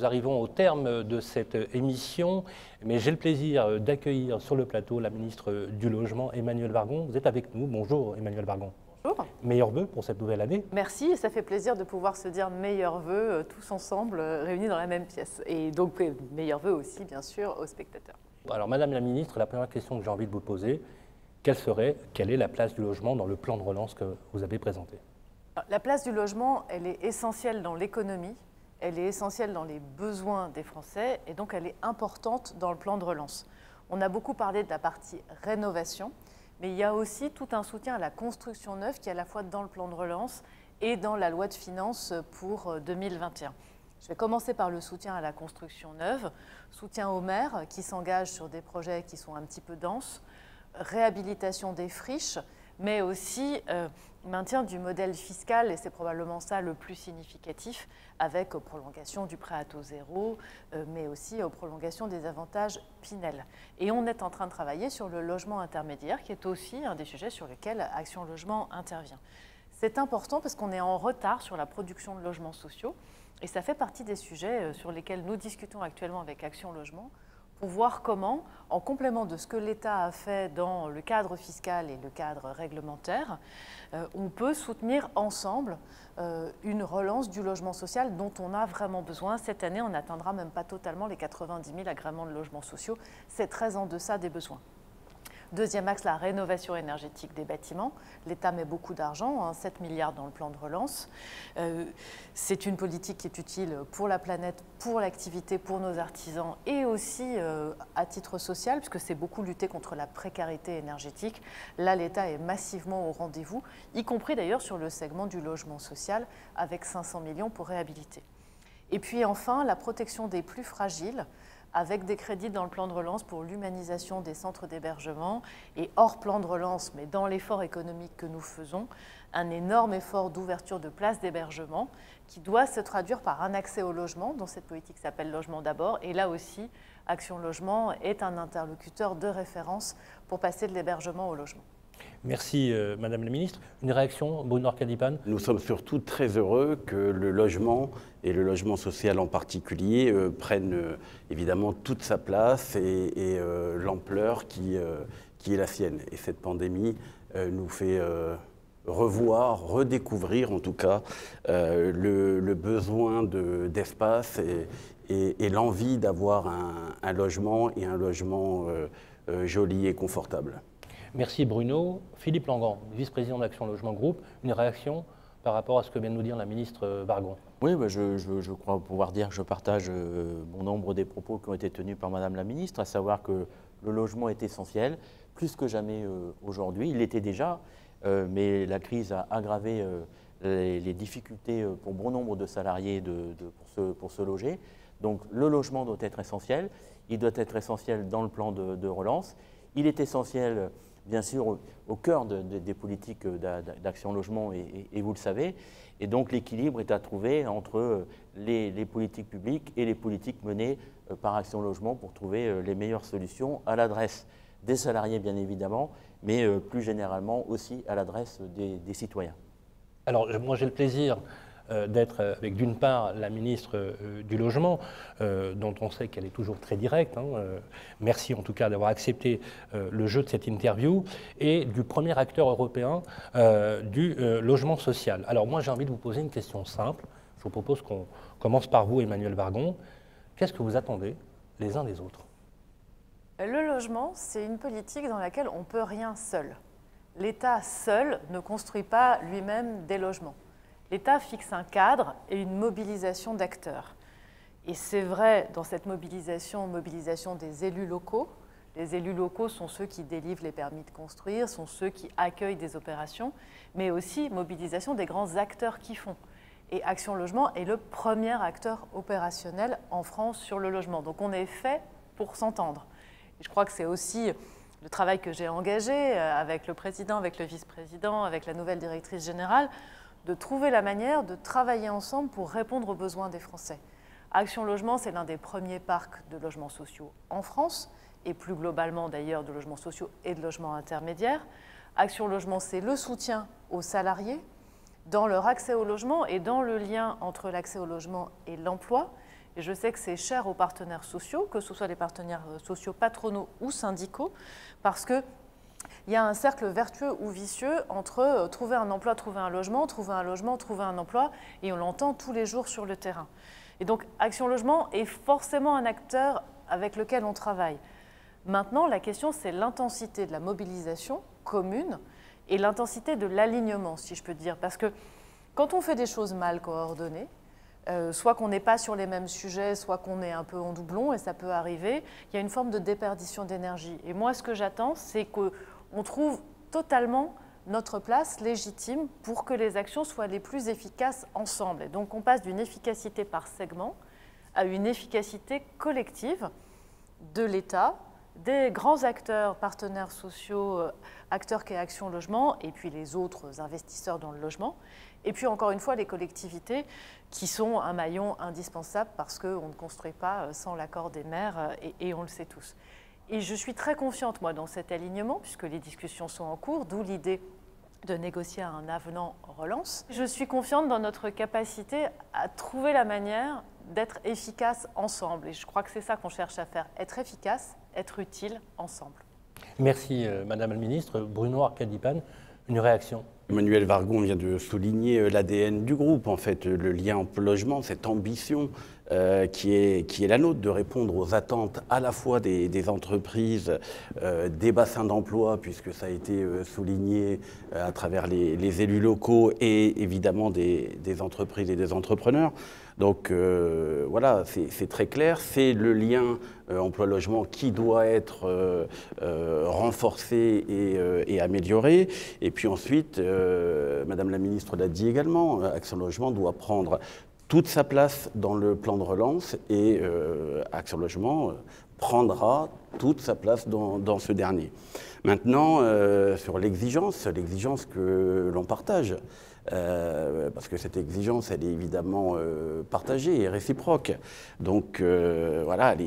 arrivons au terme de cette émission, mais j'ai le plaisir d'accueillir sur le plateau la ministre du Logement, Emmanuelle Wargon. Vous êtes avec nous. Bonjour Emmanuelle Wargon. Bonjour. Meilleurs vœux pour cette nouvelle année. Merci, ça fait plaisir de pouvoir se dire meilleurs vœux tous ensemble, réunis dans la même pièce. Et donc meilleurs vœux aussi, bien sûr, aux spectateurs. Alors Madame la ministre, la première question que j'ai envie de vous poser, quelle est la place du logement dans le plan de relance que vous avez présenté? La place du logement, elle est essentielle dans l'économie, elle est essentielle dans les besoins des Français et donc elle est importante dans le plan de relance. On a beaucoup parlé de la partie rénovation, mais il y a aussi tout un soutien à la construction neuve qui est à la fois dans le plan de relance et dans la loi de finances pour 2021. Je vais commencer par le soutien à la construction neuve, soutien aux maires qui s'engagent sur des projets qui sont un petit peu denses, réhabilitation des friches, mais aussi maintien du modèle fiscal, et c'est probablement ça le plus significatif, avec prolongation du prêt à taux zéro, mais aussi prolongation des avantages Pinel. Et on est en train de travailler sur le logement intermédiaire, qui est aussi un des sujets sur lesquels Action Logement intervient. C'est important parce qu'on est en retard sur la production de logements sociaux, et ça fait partie des sujets sur lesquels nous discutons actuellement avec Action Logement, pour voir comment, en complément de ce que l'État a fait dans le cadre fiscal et le cadre réglementaire, on peut soutenir ensemble une relance du logement social dont on a vraiment besoin. Cette année, on n'atteindra même pas totalement les 90 000 agréments de logements sociaux. C'est très en deçà des besoins. Deuxième axe, la rénovation énergétique des bâtiments. L'État met beaucoup d'argent, 7 milliards dans le plan de relance. C'est une politique qui est utile pour la planète, pour l'activité, pour nos artisans et aussi à titre social, puisque c'est beaucoup lutter contre la précarité énergétique. Là, l'État est massivement au rendez-vous, y compris d'ailleurs sur le segment du logement social, avec 500 millions pour réhabiliter. Et puis enfin, la protection des plus fragiles, avec des crédits dans le plan de relance pour l'humanisation des centres d'hébergement et hors plan de relance, mais dans l'effort économique que nous faisons, un énorme effort d'ouverture de places d'hébergement qui doit se traduire par un accès au logement, dont cette politique s'appelle Logement d'abord. Et là aussi, Action Logement est un interlocuteur de référence pour passer de l'hébergement au logement. Merci Madame la Ministre. Une réaction, Bruno Arcadipane? Nous sommes surtout très heureux que le logement, et le logement social en particulier, prennent évidemment toute sa place et l'ampleur qui est la sienne. Et cette pandémie nous fait revoir, redécouvrir en tout cas le besoin d'espace et l'envie d'avoir un logement et un logement joli et confortable. Merci Bruno. Philippe Langan, vice-président d'Action Logement Groupe, une réaction par rapport à ce que vient de nous dire la ministre Wargon? Oui, je crois pouvoir dire que je partage bon nombre des propos qui ont été tenus par Madame la ministre, à savoir que le logement est essentiel, plus que jamais aujourd'hui. Il l'était déjà, mais la crise a aggravé les difficultés pour bon nombre de salariés pour se loger. Donc le logement doit être essentiel, il doit être essentiel dans le plan de relance. Il est essentiel, bien sûr, au cœur des politiques d'Action Logement, et vous le savez. Et donc l'équilibre est à trouver entre les politiques publiques et les politiques menées par Action Logement pour trouver les meilleures solutions à l'adresse des salariés, bien évidemment, mais plus généralement aussi à l'adresse des citoyens. Alors moi j'ai le plaisir d'être avec d'une part la ministre du Logement, dont on sait qu'elle est toujours très directe. Merci en tout cas d'avoir accepté le jeu de cette interview, et du premier acteur européen du logement social. Alors moi j'ai envie de vous poser une question simple. Je vous propose qu'on commence par vous, Emmanuelle Wargon. Qu'est-ce que vous attendez les uns des autres? Le logement, c'est une politique dans laquelle on ne peut rien seul. L'État seul ne construit pas lui-même des logements. L'État fixe un cadre et une mobilisation d'acteurs. Et c'est vrai dans cette mobilisation des élus locaux. Les élus locaux sont ceux qui délivrent les permis de construire, sont ceux qui accueillent des opérations, mais aussi mobilisation des grands acteurs qui font. Et Action Logement est le premier acteur opérationnel en France sur le logement. Donc on est fait pour s'entendre. Et je crois que c'est aussi le travail que j'ai engagé avec le président, avec le vice-président, avec la nouvelle directrice générale, de trouver la manière de travailler ensemble pour répondre aux besoins des Français. Action Logement, c'est l'un des premiers parcs de logements sociaux en France, et plus globalement d'ailleurs de logements sociaux et de logements intermédiaires. Action Logement, c'est le soutien aux salariés dans leur accès au logement et dans le lien entre l'accès au logement et l'emploi. Et je sais que c'est cher aux partenaires sociaux, que ce soit les partenaires sociaux patronaux ou syndicaux, parce qu'il y a un cercle vertueux ou vicieux entre trouver un emploi, trouver un logement, trouver un logement, trouver un emploi, et on l'entend tous les jours sur le terrain. Et donc Action Logement est forcément un acteur avec lequel on travaille. Maintenant, la question, c'est l'intensité de la mobilisation commune et l'intensité de l'alignement, si je peux dire. Parce que quand on fait des choses mal coordonnées, soit qu'on n'est pas sur les mêmes sujets, soit qu'on est un peu en doublon, et ça peut arriver, il y a une forme de déperdition d'énergie. Et moi, ce que j'attends, c'est qu'on trouve totalement notre place légitime pour que les actions soient les plus efficaces ensemble. Et donc, on passe d'une efficacité par segment à une efficacité collective de l'État, des grands acteurs, partenaires sociaux, acteurs qu'est Action Logement, et puis les autres investisseurs dans le logement, et puis encore une fois les collectivités qui sont un maillon indispensable parce qu'on ne construit pas sans l'accord des maires, et on le sait tous. Et je suis très confiante, moi, dans cet alignement, puisque les discussions sont en cours, d'où l'idée de négocier un avenant relance. Je suis confiante dans notre capacité à trouver la manière d'être efficace ensemble. Et je crois que c'est ça qu'on cherche à faire, être efficace, être utile ensemble. Merci Madame la Ministre. Bruno Arcadipane, une réaction? Emmanuel Wargon vient de souligner l'ADN du groupe, en fait, le lien emploi-logement, cette ambition qui est la nôtre de répondre aux attentes à la fois des entreprises, des bassins d'emploi, puisque ça a été souligné à travers les élus locaux et évidemment des entreprises et des entrepreneurs. Donc voilà, c'est très clair, c'est le lien emploi-logement qui doit être renforcé et amélioré. Et puis ensuite, Madame la Ministre l'a dit également, Action Logement doit prendre toute sa place dans le plan de relance et Action Logement prendra toute sa place dans ce dernier. Maintenant, sur l'exigence que l'on partage, parce que cette exigence, elle est évidemment partagée et réciproque. Donc voilà, elle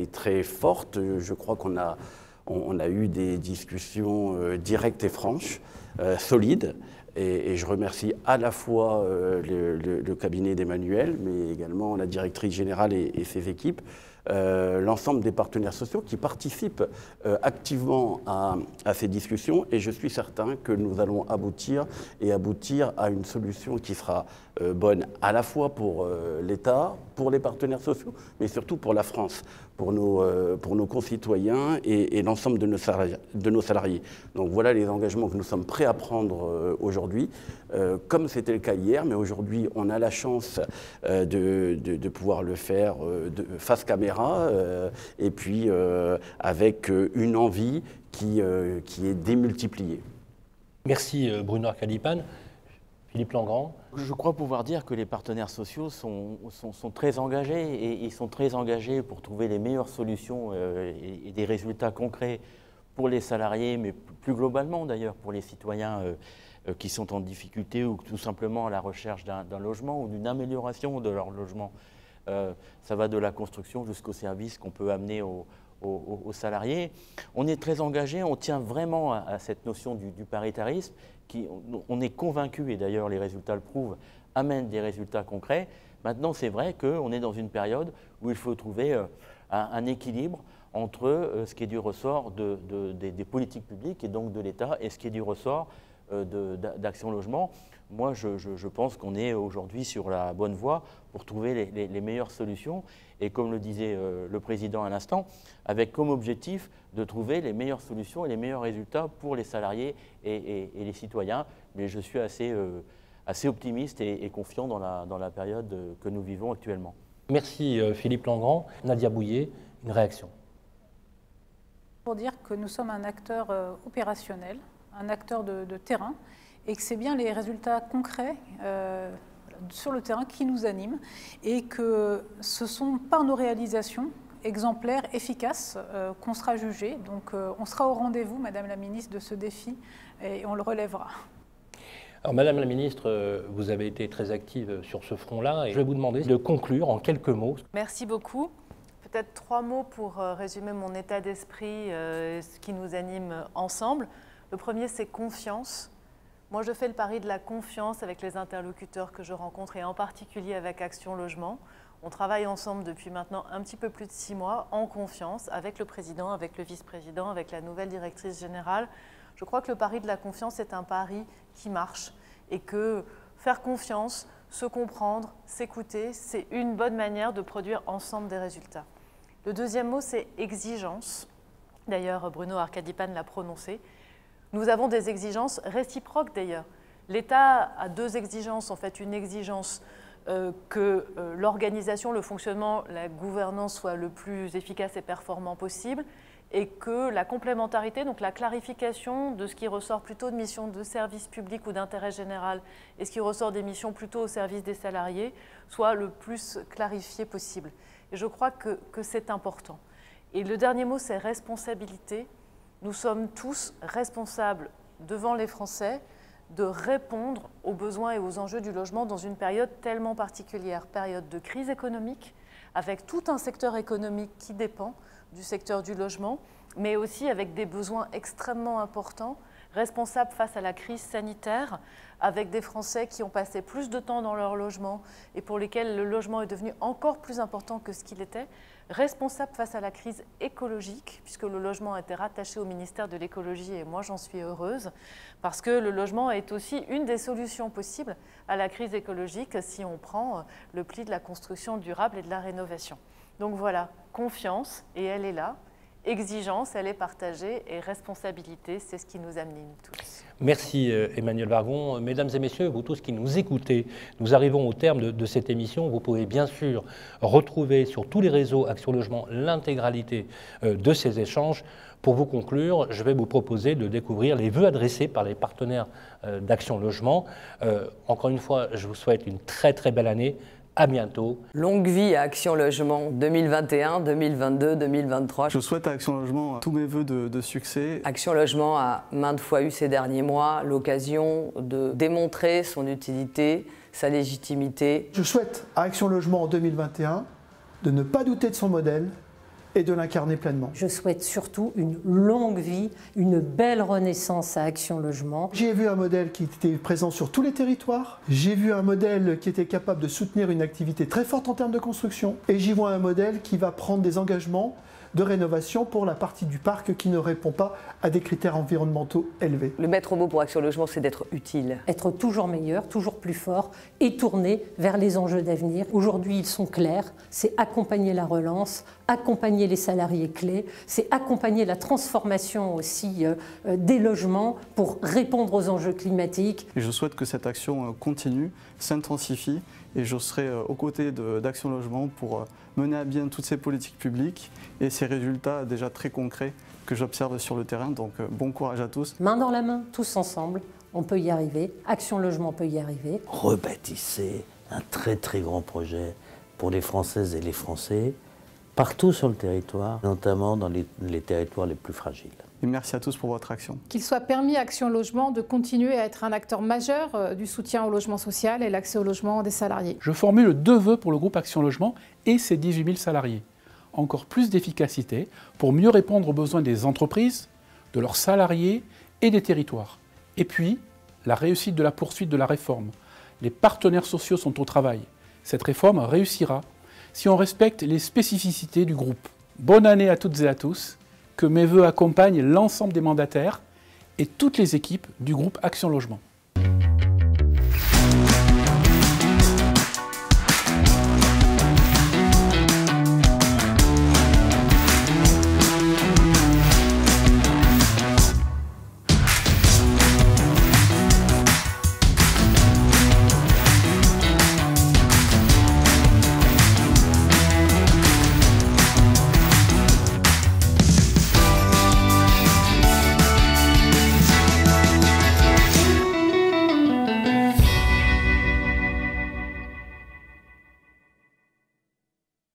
est très forte. Je crois qu'on a eu des discussions directes et franches, solides. Et je remercie à la fois le cabinet d'Emmanuel, mais également la directrice générale et ses équipes, l'ensemble des partenaires sociaux qui participent activement à ces discussions. Et je suis certain que nous allons aboutir à une solution qui sera bonne à la fois pour l'État, pour les partenaires sociaux, mais surtout pour la France, pour nos concitoyens et l'ensemble de nos salariés. Donc voilà les engagements que nous sommes prêts à prendre aujourd'hui, comme c'était le cas hier, mais aujourd'hui on a la chance de pouvoir le faire face caméra et puis avec une envie qui est démultipliée. Merci Bruno Arcadipane. Philippe Langrand. Je crois pouvoir dire que les partenaires sociaux sont très engagés et ils sont très engagés pour trouver les meilleures solutions et des résultats concrets pour les salariés, mais plus globalement d'ailleurs pour les citoyens qui sont en difficulté ou tout simplement à la recherche d'un logement ou d'une amélioration de leur logement. Ça va de la construction jusqu'aux services qu'on peut amener aux salariés. On est très engagés, on tient vraiment à cette notion du paritarisme. On est convaincu, et d'ailleurs les résultats le prouvent, amènent des résultats concrets. Maintenant, c'est vrai qu'on est dans une période où il faut trouver un équilibre entre ce qui est du ressort des politiques publiques et donc de l'État et ce qui est du ressort d'Action Logement. Moi, je pense qu'on est aujourd'hui sur la bonne voie pour trouver les meilleures solutions. Et comme le disait le Président à l'instant, avec comme objectif de trouver les meilleures solutions et les meilleurs résultats pour les salariés et les citoyens. Mais je suis assez optimiste et confiant dans la période que nous vivons actuellement. Merci Philippe Langrand. Nadia Bouillet, une réaction. Pour dire que nous sommes un acteur opérationnel, un acteur de terrain, et que c'est bien les résultats concrets sur le terrain qui nous animent, et que ce sont par nos réalisations exemplaires, efficaces, qu'on sera jugé. Donc on sera au rendez-vous, Madame la Ministre, de ce défi, et on le relèvera. Alors, Madame la Ministre, vous avez été très active sur ce front-là, et je vais vous demander de conclure en quelques mots. Merci beaucoup. Peut-être 3 mots pour résumer mon état d'esprit, ce qui nous anime ensemble. Le premier, c'est confiance. Moi, je fais le pari de la confiance avec les interlocuteurs que je rencontre et en particulier avec Action Logement. On travaille ensemble depuis maintenant un petit peu plus de 6 mois, en confiance, avec le président, avec le vice-président, avec la nouvelle directrice générale. Je crois que le pari de la confiance est un pari qui marche et que faire confiance, se comprendre, s'écouter, c'est une bonne manière de produire ensemble des résultats. Le deuxième mot, c'est exigence. D'ailleurs, Bruno Arcadipan l'a prononcé. Nous avons des exigences réciproques d'ailleurs. L'État a 2 exigences, en fait, une exigence que l'organisation, le fonctionnement, la gouvernance soit le plus efficace et performant possible, et que la complémentarité, donc la clarification de ce qui ressort plutôt de missions de service public ou d'intérêt général et ce qui ressort des missions plutôt au service des salariés, soit le plus clarifié possible. Et je crois que c'est important. Et le dernier mot, c'est responsabilité. Nous sommes tous responsables devant les Français de répondre aux besoins et aux enjeux du logement dans une période tellement particulière, période de crise économique, avec tout un secteur économique qui dépend du secteur du logement, mais aussi avec des besoins extrêmement importants, responsables face à la crise sanitaire, avec des Français qui ont passé plus de temps dans leur logement et pour lesquels le logement est devenu encore plus important que ce qu'il était, responsables face à la crise écologique, puisque le logement a été rattaché au ministère de l'écologie et moi j'en suis heureuse, parce que le logement est aussi une des solutions possibles à la crise écologique si on prend le pli de la construction durable et de la rénovation. Donc voilà, confiance, et elle est là. Exigence, elle est partagée, et responsabilité, c'est ce qui nous anime tous. Merci Emmanuelle Wargon. Mesdames et messieurs, vous tous qui nous écoutez, nous arrivons au terme de cette émission. Vous pouvez bien sûr retrouver sur tous les réseaux Action Logement l'intégralité de ces échanges. Pour vous conclure, je vais vous proposer de découvrir les vœux adressés par les partenaires d'Action Logement. Encore une fois, je vous souhaite une très très belle année. À bientôt. Longue vie à Action Logement 2021, 2022, 2023. Je souhaite à Action Logement tous mes vœux de succès. Action Logement a maintes fois eu ces derniers mois l'occasion de démontrer son utilité, sa légitimité. Je souhaite à Action Logement en 2021 de ne pas douter de son modèle et de l'incarner pleinement. Je souhaite surtout une longue vie, une belle renaissance à Action Logement. J'ai vu un modèle qui était présent sur tous les territoires, j'ai vu un modèle qui était capable de soutenir une activité très forte en termes de construction, et j'y vois un modèle qui va prendre des engagements de rénovation pour la partie du parc qui ne répond pas à des critères environnementaux élevés. Le maître mot pour Action Logement, c'est d'être utile. Être toujours meilleur, toujours plus fort et tourné vers les enjeux d'avenir. Aujourd'hui, ils sont clairs, c'est accompagner la relance, accompagner les salariés clés, c'est accompagner la transformation aussi des logements pour répondre aux enjeux climatiques. Et je souhaite que cette action continue, s'intensifie, et je serai aux côtés d'Action Logement pour mener à bien toutes ces politiques publiques et ces résultats déjà très concrets que j'observe sur le terrain. Donc bon courage à tous. Main dans la main, tous ensemble, on peut y arriver. Action Logement peut y arriver. Rebâtissez un très très grand projet pour les Françaises et les Français, partout sur le territoire, notamment dans les territoires les plus fragiles. Et merci à tous pour votre action. Qu'il soit permis à Action Logement de continuer à être un acteur majeur du soutien au logement social et l'accès au logement des salariés. Je formule 2 vœux pour le groupe Action Logement et ses 18 000 salariés. Encore plus d'efficacité pour mieux répondre aux besoins des entreprises, de leurs salariés et des territoires. Et puis, la réussite de la poursuite de la réforme. Les partenaires sociaux sont au travail. Cette réforme réussira si on respecte les spécificités du groupe. Bonne année à toutes et à tous. Que mes vœux accompagnent l'ensemble des mandataires et toutes les équipes du groupe Action Logement.